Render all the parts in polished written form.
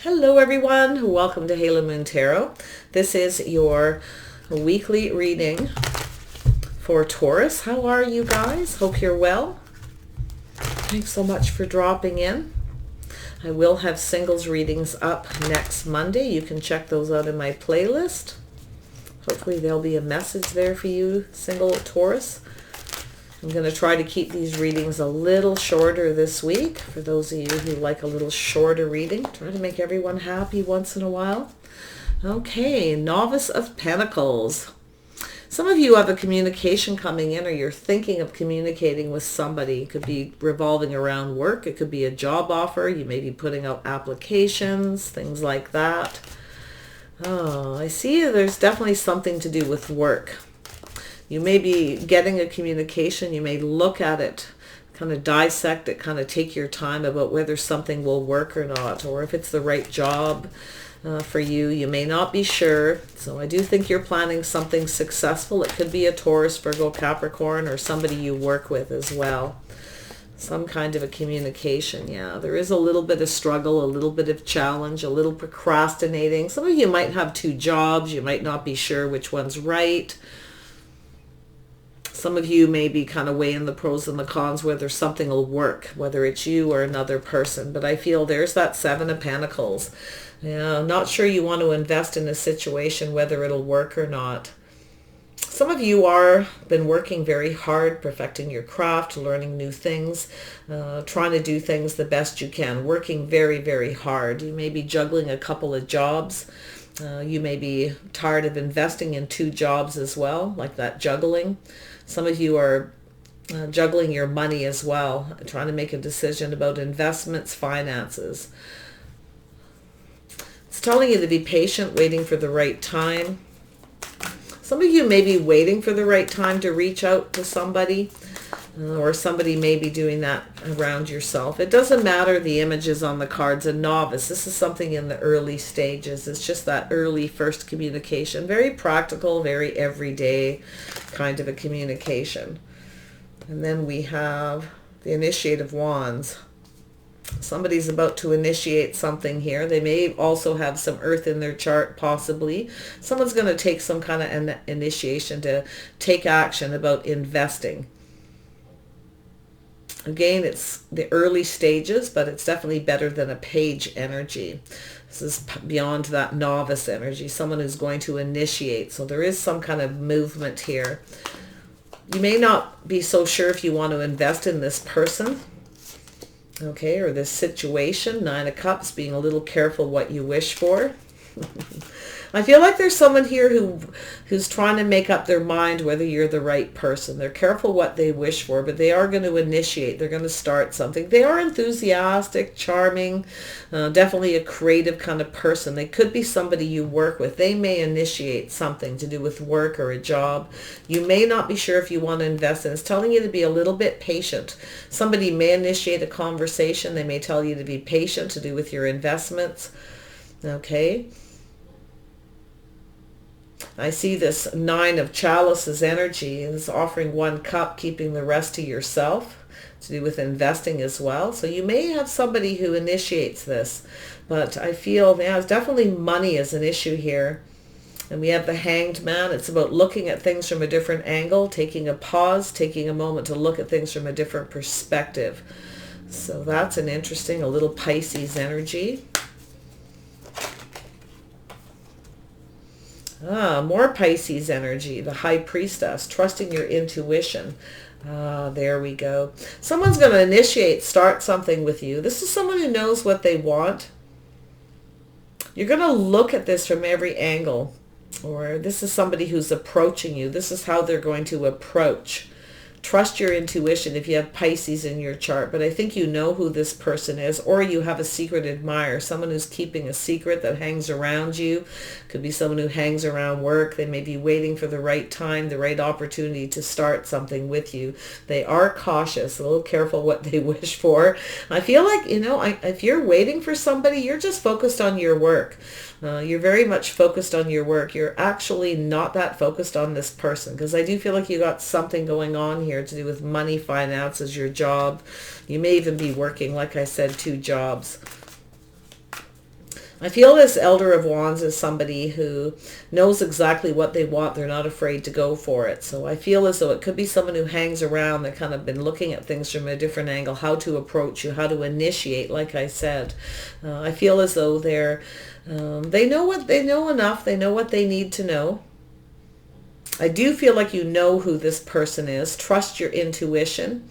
Hello everyone, welcome to Halo Moon Tarot. This is your weekly reading for Taurus. How are you guys? Hope you're well. Thanks so much for dropping in. I will have singles readings up next Monday. You can check those out in my playlist. Hopefully there'll be a message there for you, single Taurus. I'm going to try to keep these readings a little shorter this week. For those of you who like a little shorter reading, try to make everyone happy once in a while. Okay, Novice of Pentacles. Some of you have a communication coming in, or you're thinking of communicating with somebody. It could be revolving around work. It could be a job offer. You may be putting out applications, things like that. Oh, I see there's definitely something to do with work. You may be getting a communication. You may look at it, kind of dissect it, kind of take your time about whether something will work or not, or if it's the right job for you. You may not be sure. So I do think you're planning something successful. It could be a Taurus, Virgo, Capricorn, or somebody you work with as well. Some kind of a communication. Yeah, there is a little bit of struggle, a little bit of challenge, a little procrastinating. Some of you might have two jobs. You might not be sure which one's right. Some of you may be kind of weighing the pros and the cons, whether something will work, whether it's you or another person. But I feel there's that Seven of Pentacles. Yeah, not sure you want to invest in a situation, whether it'll work or not. Some of you are been working very hard, perfecting your craft, learning new things, trying to do things the best you can, working very, very hard. You may be juggling a couple of jobs. You may be tired of investing in two jobs as well, like that juggling. Some of you are juggling your money as well, trying to make a decision about investments, finances. It's telling you to be patient, waiting for the right time. Some of you may be waiting for the right time to reach out to somebody, or somebody may be doing that around yourself. It doesn't matter the images on the cards. A novice, this is something in the early stages. It's just that early first communication. Very practical, very everyday kind of a communication. And then we have the Initiate of Wands. Somebody's about to initiate something here. They may also have some earth in their chart, possibly. Someone's going to take some kind of an initiation to take action about investing. Again, it's the early stages, but it's definitely better than a page energy. This is beyond that novice energy, someone who's going to initiate. So there is some kind of movement here. You may not be so sure if you want to invest in this person, okay, or this situation. Nine of Cups, being a little careful what you wish for. I feel like there's someone here who's trying to make up their mind whether you're the right person. They're careful what they wish for, but they are going to initiate. They're going to start something. They are enthusiastic, charming, definitely a creative kind of person. They could be somebody you work with. They may initiate something to do with work or a job. You may not be sure if you want to invest in. It's telling you to be a little bit patient. Somebody may initiate a conversation. They may tell you to be patient to do with your investments. Okay. I see this Nine of Chalices energy is offering one cup, keeping the rest to yourself, to do with investing as well. So you may have somebody who initiates this, but I feel there's definitely money is an issue here. And we have the Hanged Man. It's about looking at things from a different angle, taking a pause, taking a moment to look at things from a different perspective. So that's an interesting, a little Pisces energy. More Pisces energy, the High Priestess, trusting your intuition. There we go. Someone's going to initiate, start something with you. This is someone who knows what they want. You're going to look at this from every angle, or this is somebody who's approaching you. This is how they're going to approach. Trust your intuition if you have Pisces in your chart, but I think you know who this person is, or you have a secret admirer, someone who's keeping a secret that hangs around you. Could be someone who hangs around work. They may be waiting for the right time, the right opportunity to start something with you. They are cautious, a little careful what they wish for. I feel like, if you're waiting for somebody, you're just focused on your work. You're very much focused on your work. You're actually not that focused on this person, because I do feel like you got something going on here to do with money, finances, your job. You may even be working, like I said, two jobs. I feel this Elder of Wands is somebody who knows exactly what they want. They're not afraid to go for it. So I feel as though it could be someone who hangs around. They've kind of been looking at things from a different angle, how to approach you, how to initiate, like I said. I feel as though they know what they know enough. They know what they need to know. I do feel like you know who this person is. Trust your intuition.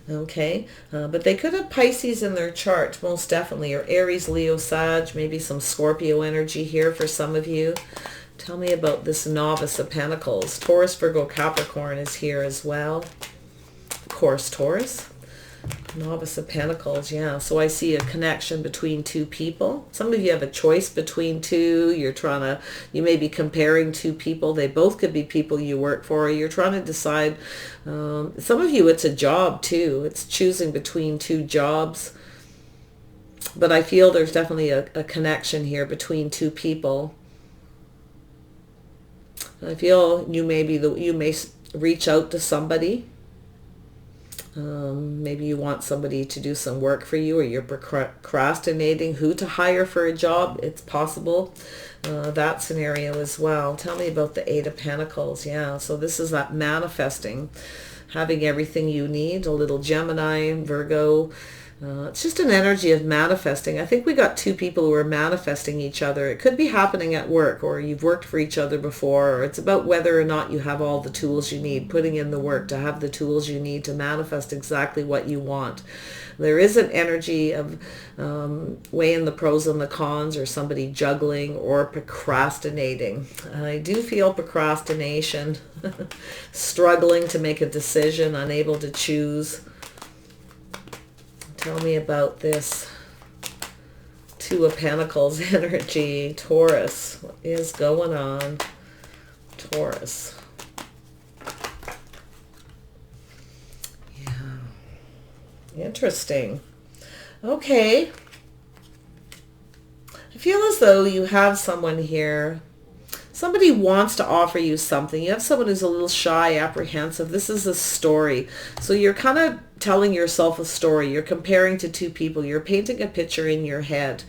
Okay, but they could have Pisces in their chart, most definitely, or Aries, Leo, Sag, maybe some Scorpio energy here for some of you. Tell me about this Novice of Pentacles. Taurus, Virgo, Capricorn is here as well. Of course, Taurus. Novice of Pentacles, yeah. So I see a connection between two people. Some of you have a choice between two. You may be comparing two people. They both could be people you work for. You're trying to decide. Some of you, it's a job too. It's choosing between two jobs. But I feel there's definitely a connection here between two people. I feel you may reach out to somebody. Maybe you want somebody to do some work for you, or you're procrastinating who to hire for a job. It's possible, that scenario as well. Tell me about the Eight of Pentacles. Yeah, so this is that manifesting, having everything you need. A little Gemini, Virgo. It's just an energy of manifesting. I think we got two people who are manifesting each other. It could be happening at work, or you've worked for each other before, or it's about whether or not you have all the tools you need, putting in the work to have the tools you need to manifest exactly what you want. There is an energy of weighing the pros and the cons, or somebody juggling or procrastinating. I do feel procrastination, struggling to make a decision, unable to choose. Tell me about this Two of Pentacles energy. Taurus, what is going on? Taurus. Yeah. Interesting. Okay. I feel as though you have someone here. Somebody wants to offer you something. You have someone who's a little shy, apprehensive. This is a story. So you're kind of telling yourself a story. You're comparing to two people. You're painting a picture in your head.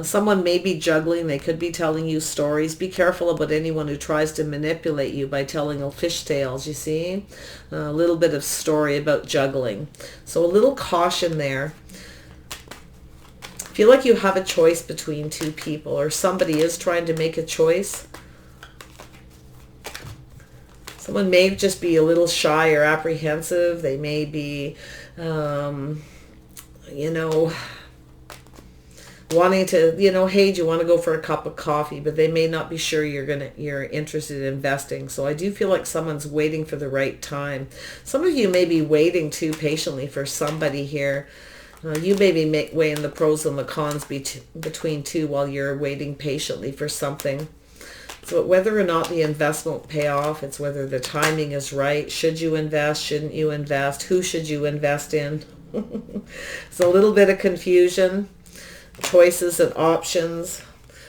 Someone may be juggling. They could be telling you stories. Be careful about anyone who tries to manipulate you by telling fish tales, you see? A little bit of story about juggling. So a little caution there. Feel like you have a choice between two people, or somebody is trying to make a choice. Someone may just be a little shy or apprehensive. They may be, wanting to, hey, do you want to go for a cup of coffee? But they may not be sure you're interested in investing. So I do feel like someone's waiting for the right time. Some of you may be waiting too patiently for somebody here. You may be weighing the pros and the cons between two while you're waiting patiently for something. So whether or not the investment will pay off, it's whether the timing is right. Should you invest? Shouldn't you invest? Who should you invest in? It's a little bit of confusion, choices and options.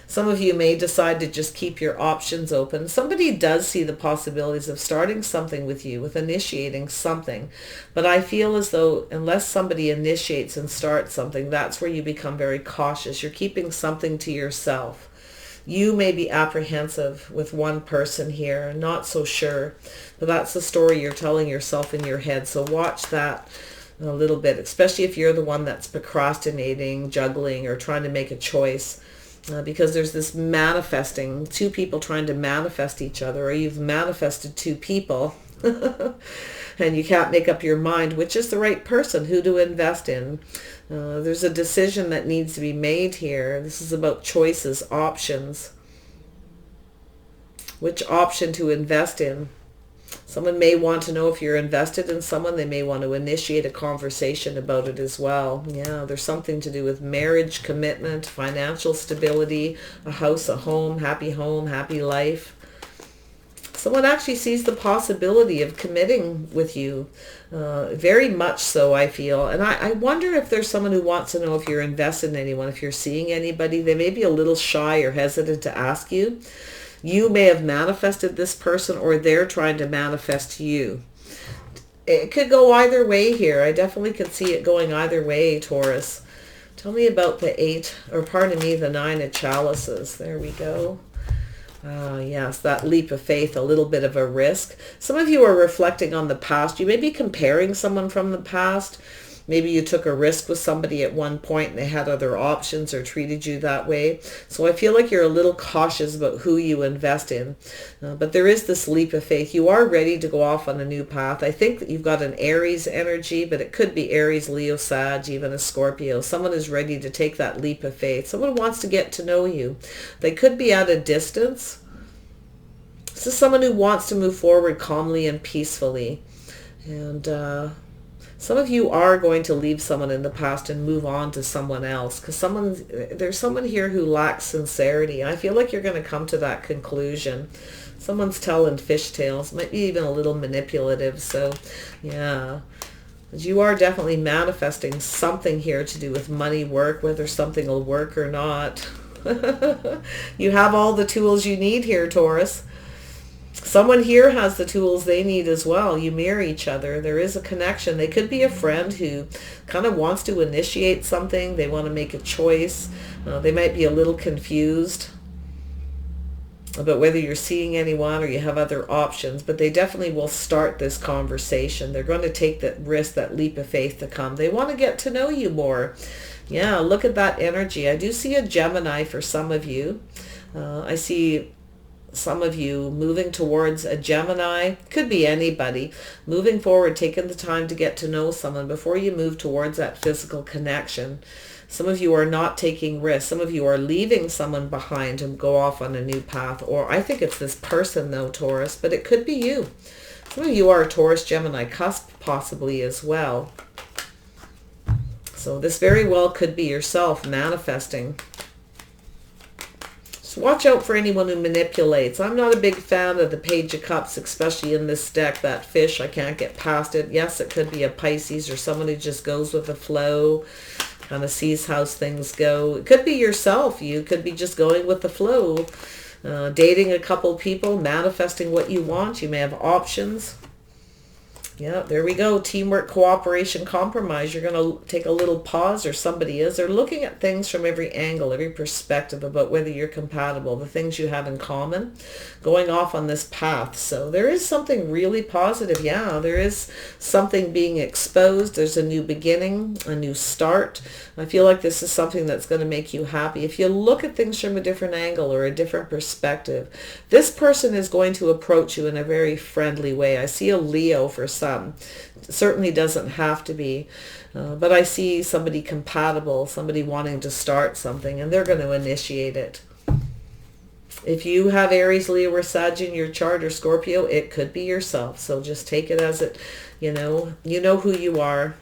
Some of you may decide to just keep your options open. Somebody does see the possibilities of starting something with you, with initiating something. But I feel as though unless somebody initiates and starts something, that's where you become very cautious. You're keeping something to yourself. You may be apprehensive with one person here, not so sure. But that's the story you're telling yourself in your head. So watch that a little bit, especially if you're the one that's procrastinating, juggling, or trying to make a choice. Because there's this manifesting, two people trying to manifest each other, or you've manifested two people and you can't make up your mind which is the right person, who to invest in. There's a decision that needs to be made here. This is about choices, options. Which option to invest in? Someone may want to know if you're invested in someone. They may want to initiate a conversation about it as well. Yeah, there's something to do with marriage, commitment, financial stability, a house, a home, happy life. Someone actually sees the possibility of committing with you. Very much so, I feel. And I wonder if there's someone who wants to know if you're invested in anyone, if you're seeing anybody. They may be a little shy or hesitant to ask you. You may have manifested this person, or they're trying to manifest you. It could go either way here. I definitely could see it going either way, Taurus. Tell me about the 8, or pardon me, the 9 of chalices. There we go. Yes, that leap of faith, a little bit of a risk. Some of you are reflecting on the past. You may be comparing someone from the past. Maybe you took a risk with somebody at one point and they had other options or treated you that way. So I feel like you're a little cautious about who you invest in. But there is this leap of faith. You are ready to go off on a new path. I think that you've got an Aries energy, but it could be Aries, Leo, Sag, even a Scorpio. Someone is ready to take that leap of faith. Someone wants to get to know you. They could be at a distance. This is someone who wants to move forward calmly and peacefully. And some of you are going to leave someone in the past and move on to someone else, because there's someone here who lacks sincerity. I feel like you're going to come to that conclusion. Someone's telling fishtails, might be even a little manipulative. So yeah, you are definitely manifesting something here to do with money, work, whether something will work or not. You have all the tools you need here, Taurus. Someone here has the tools they need as well. You mirror each other. There is a connection. They could be a friend who kind of wants to initiate something. They want to make a choice. They might be a little confused about whether you're seeing anyone or you have other options, but they definitely will start this conversation. They're going to take that risk, that leap of faith to come. They want to get to know you more. Yeah, look at that energy. I do see a Gemini for some of you. I see some of you moving towards a Gemini. Could be anybody. Moving forward, taking the time to get to know someone before you move towards that physical connection. Some of you are not taking risks. Some of you are leaving someone behind and go off on a new path. Or I think it's this person though, Taurus, but it could be you. Some of you are a Taurus Gemini cusp possibly as well. So this very well could be yourself manifesting. So watch out for anyone who manipulates. I'm not a big fan of the Page of Cups, especially in this deck. That fish, I can't get past it. Yes, it could be a Pisces or someone who just goes with the flow, kind of sees how things go. It could be yourself. You could be just going with the flow, dating a couple people, manifesting what you want. You may have options. Yeah, there we go. Teamwork, cooperation, compromise. You're going to take a little pause, or somebody is. They're looking at things from every angle, every perspective about whether you're compatible, the things you have in common, going off on this path. So there is something really positive. Yeah, there is something being exposed. There's a new beginning, a new start. I feel like this is something that's going to make you happy. If you look at things from a different angle or a different perspective, this person is going to approach you in a very friendly way. I see a Leo for some. Certainly doesn't have to be, but I see somebody compatible, somebody wanting to start something, and they're going to initiate it. If you have Aries, Leo, or Sag in your chart, or Scorpio, it could be yourself. So just take it as it, you know who you are.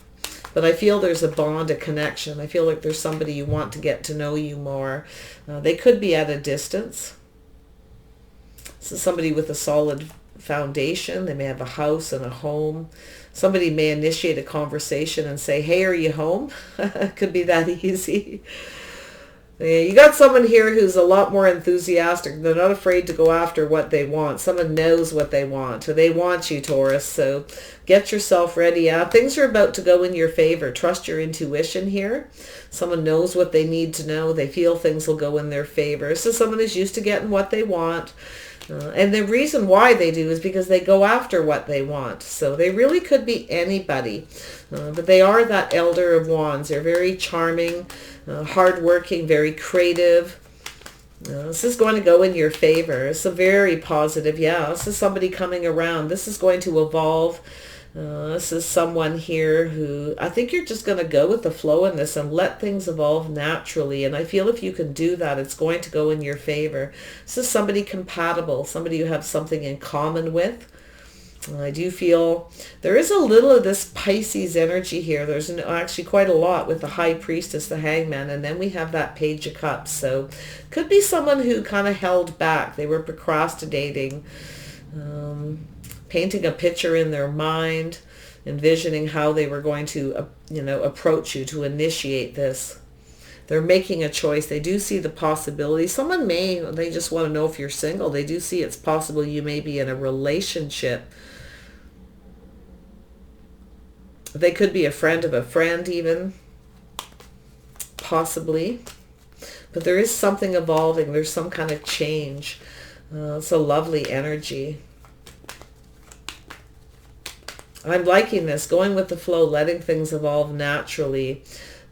But I feel there's a bond, a connection. I feel like there's somebody you want to get to know you more. They could be at a distance. So somebody with a solid foundation. They may have a house and a home. Somebody may initiate a conversation and say, hey, are you home? Could be that easy. You got someone here who's a lot more enthusiastic. They're not afraid to go after what they want. Someone knows what they want. They want you, Taurus. So get yourself ready. Yeah, things are about to go in your favor. Trust your intuition here. Someone knows what they need to know. They feel things will go in their favor. So someone is used to getting what they want. And the reason why they do is because they go after what they want. So they really could be anybody. But they are that Elder of Wands. They're very charming, hardworking, very creative. This is going to go in your favor. It's a very positive. Yeah, this is somebody coming around. This is going to evolve. This is someone here who, I think you're just going to go with the flow in this and let things evolve naturally. And I feel if you can do that, it's going to go in your favor. This is somebody compatible, somebody you have something in common with. I do feel there is a little of this Pisces energy here. There's actually quite a lot with the High Priestess, the Hangman, and then we have that Page of Cups. So could be someone who kind of held back. They were procrastinating, painting a picture in their mind, envisioning how they were going to, approach you to initiate this. They're making a choice. They do see the possibility. They just want to know if you're single. They do see it's possible you may be in a relationship. They could be a friend of a friend even. possibly. But there is something evolving. There's some kind of change. It's a lovely energy. I'm liking this, going with the flow, letting things evolve naturally.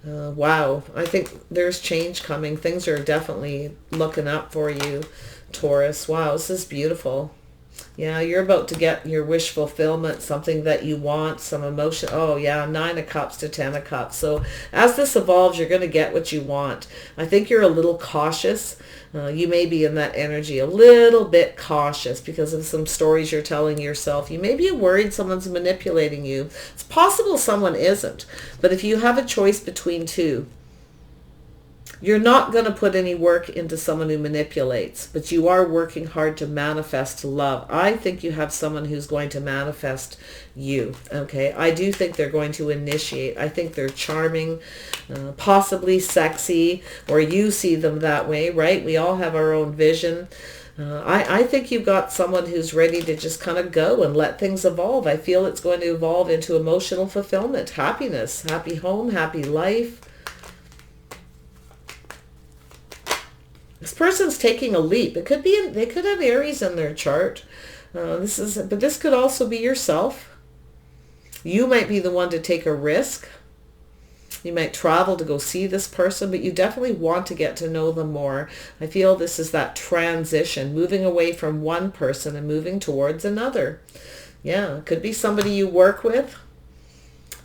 Wow, I think there's change coming. Things are definitely looking up for you, Taurus. Wow, this is beautiful. Yeah, you're about to get your wish fulfillment, something that you want, some emotion. Oh, yeah, 9 of Cups to 10 of Cups. So as this evolves, you're going to get what you want. I think you're a little cautious. You may be in that energy a little bit cautious because of some stories you're telling yourself. You may be worried someone's manipulating you. It's possible someone isn't. But if you have a choice between two, you're not going to put any work into someone who manipulates, but you are working hard to manifest love. I think you have someone who's going to manifest you, okay? I do think they're going to initiate. I think they're charming, possibly sexy, or you see them that way, right? We all have our own vision. I think you've got someone who's ready to just kind of go and let things evolve. I feel it's going to evolve into emotional fulfillment, happiness, happy home, happy life. This person's taking a leap. It could be, they could have Aries in their chart. But this could also be yourself. You might be the one to take a risk. You might travel to go see this person, but you definitely want to get to know them more. I feel this is that transition, moving away from one person and moving towards another. Yeah, it could be somebody you work with.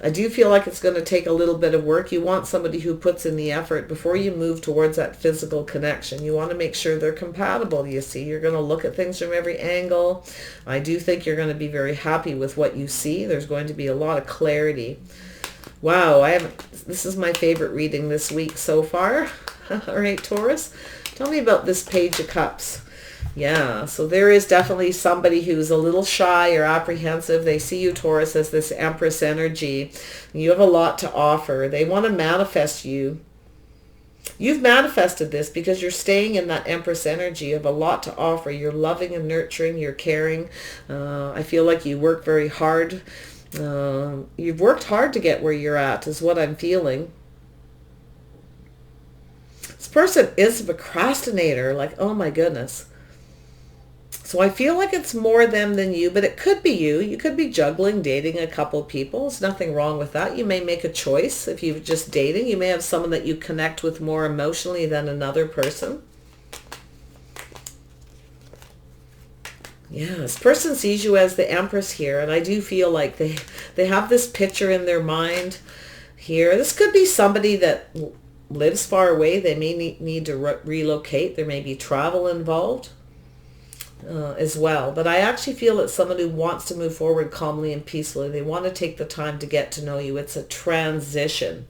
I do feel like it's going to take a little bit of work. You want somebody who puts in the effort before you move towards that physical connection. You want to make sure they're compatible, you see. You're going to look at things from every angle. I do think you're going to be very happy with what you see. There's going to be a lot of clarity. Wow, this is my favorite reading this week so far. All right, Taurus, tell me about this Page of Cups. Yeah, so there is definitely somebody who's a little shy or apprehensive. They see you, Taurus, as this Empress energy. You have a lot to offer. They want to manifest you. You've manifested this because you're staying in that Empress energy. You have a lot to offer. You're loving and nurturing. You're caring. I feel like you work very hard. You've worked hard to get where you're at, is what I'm feeling. This person is a procrastinator. Like, oh my goodness. So I feel like it's more them than you, but it could be you. You could be juggling, dating a couple people. There's nothing wrong with that. You may make a choice if you're just dating. You may have someone that you connect with more emotionally than another person. Yeah, this person sees you as the Empress here, and I do feel like they have this picture in their mind here. This could be somebody that lives far away. They may need to relocate. There may be travel involved. As well, but I actually feel it's someone who wants to move forward calmly and peacefully. They want to take the time to get to know you. It's a transition.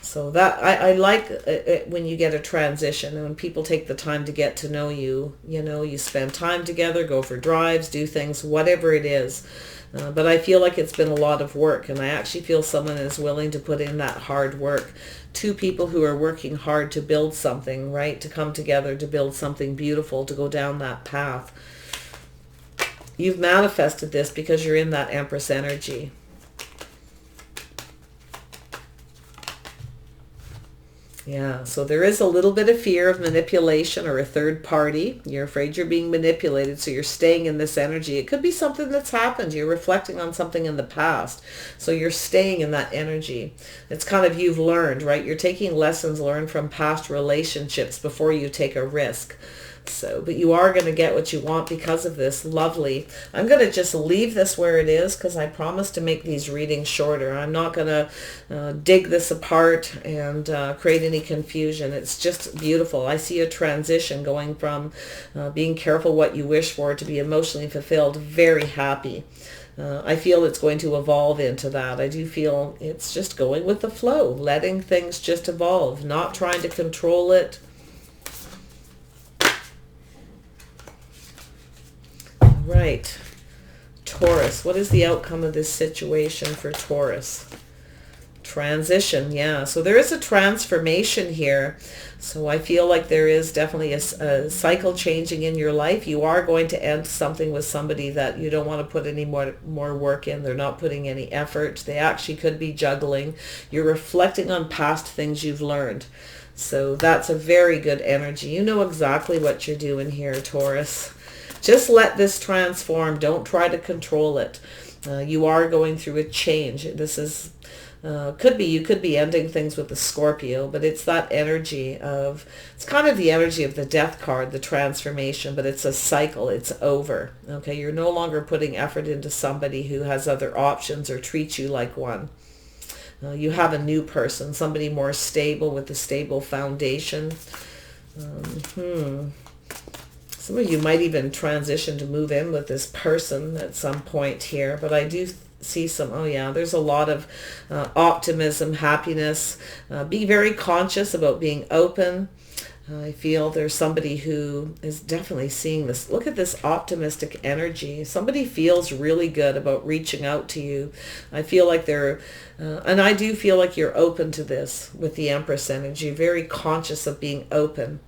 So that I like it when you get a transition and when people take the time to get to know you. You know, you spend time together, go for drives, do things, whatever it is. But I feel like it's been a lot of work, and I actually feel someone is willing to put in that hard work. Two people who are working hard to build something, right? To come together, to build something beautiful, to go down that path. You've manifested this because you're in that Empress energy. Yeah, so there is a little bit of fear of manipulation or a third party. You're afraid you're being manipulated, so you're staying in this energy. It could be something that's happened. You're reflecting on something in the past, so you're staying in that energy. It's kind of you've learned, right? You're taking lessons learned from past relationships before you take a risk. So, but you are going to get what you want because of this. Lovely. I'm going to just leave this where it is because I promise to make these readings shorter. I'm not going to dig this apart and create any confusion. It's just beautiful. I see a transition going from being careful what you wish for to be emotionally fulfilled, very happy. I feel it's going to evolve into that. I do feel it's just going with the flow, letting things just evolve, not trying to control it. Right. Taurus. What is the outcome of this situation for Taurus? Transition, yeah. So there is a transformation here. So I feel like there is definitely a cycle changing in your life. You are going to end something with somebody that you don't want to put any more work in. They're not putting any effort. They actually could be juggling. You're reflecting on past things you've learned. So that's a very good energy. You know exactly what you're doing here, Taurus. Just let this transform. Don't try to control it. You are going through a change. This is you could be ending things with the Scorpio, but it's that energy of, it's kind of the energy of the Death card, the transformation, but it's a cycle. It's over. Okay, you're no longer putting effort into somebody who has other options or treats you like one. You have a new person, somebody more stable with a stable foundation. Some of you might even transition to move in with this person at some point here, but I do see some, there's a lot of optimism, happiness. Be very conscious about being open. I feel there's somebody who is definitely seeing this. Look at this optimistic energy. Somebody feels really good about reaching out to you. I feel like and I do feel like you're open to this with the Empress energy, very conscious of being open.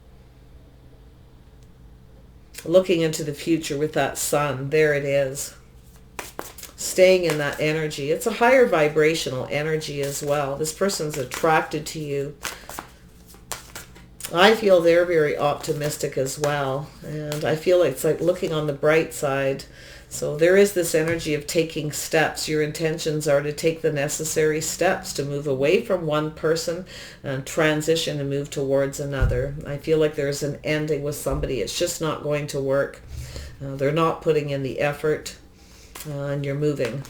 Looking into the future with that sun, there it is. Staying in that energy. It's a higher vibrational energy as well. This person's attracted to you. I feel they're very optimistic as well. And I feel it's like looking on the bright side. So there is this energy of taking steps. Your intentions are to take the necessary steps to move away from one person and transition and move towards another. I feel like there's an ending with somebody. It's just not going to work. They're not putting in the effort. And you're moving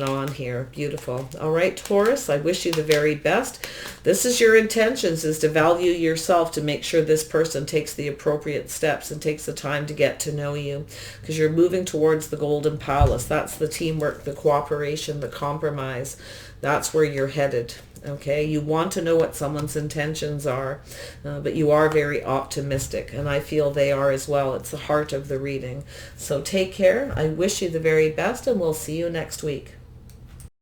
on here. Beautiful. All right, Taurus, I wish you the very best. This is your intentions, is to value yourself, to make sure this person takes the appropriate steps and takes the time to get to know you, because you're moving towards the Golden Palace. That's the teamwork, the cooperation, the compromise. That's where you're headed. Okay, you want to know what someone's intentions are, but you are very optimistic, and I feel they are as well. It's the heart of the reading. So take care. I wish you the very best, and we'll see you next week.